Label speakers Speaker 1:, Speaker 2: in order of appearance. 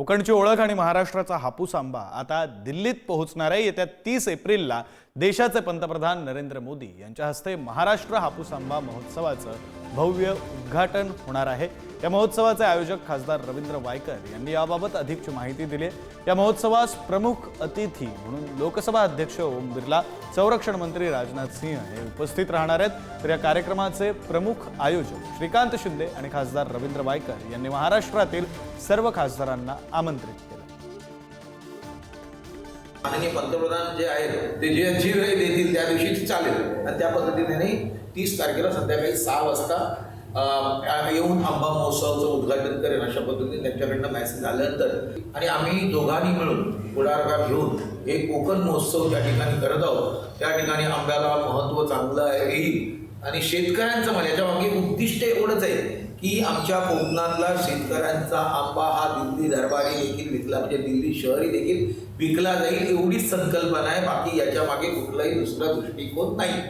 Speaker 1: कोकणची ओळख आणि महाराष्ट्राचा हापूस आंबा आता दिल्लीत पोहोचणार आहे। येत्या 30 एप्रिलला देशाचे पंतप्रधान नरेंद्र मोदी यांच्या हस्ते महाराष्ट्र हापूस आंबा महोत्सवाचं भव्य उद्घाटन होणार आहे। या महोत्सवाचे आयोजक खासदार रवींद्र वायकर यांनी याबाबत अधिकची माहिती दिली आहे। या महोत्सवास प्रमुख अतिथी म्हणून लोकसभा अध्यक्ष ओम बिर्ला, संरक्षण मंत्री राजनाथ सिंह हे उपस्थित राहणार आहेत। तर या कार्यक्रमाचे प्रमुख आयोजक श्रीकांत शिंदे आणि खासदार रवींद्र वायकर यांनी महाराष्ट्रातील सर्व खासदारांना आमंत्रित केलं।
Speaker 2: माननीय पंतप्रधान जे आहेत ते जी वेळ देतील त्या दिवशी चालेल आणि त्या पद्धतीने 30 तारखेला संध्याकाळी 6 वाजता येऊन आंबा महोत्सवाचं उद्घाटन करेन अशा पद्धतीने त्यांच्याकडनं मेसेज आल्यानंतर आणि आम्ही दोघांनी मिळून पुढाकार घेऊन एक कोकण महोत्सव ज्या ठिकाणी करत आहोत त्या ठिकाणी आंब्याला महत्त्व चांगलं येईल आणि शेतकऱ्यांचं मला याच्या मागे उद्दिष्ट एवढंच आहे की आमच्या कोकणातला शेतकऱ्यांचा आंबा हा दिल्ली दरबारी देखील विकला, म्हणजे दिल्ली शहरी देखील विकला जाईल एवढीच संकल्पना आहे। बाकी याच्या मागे कुठलाही दुसरा दृष्टिकोन नाही।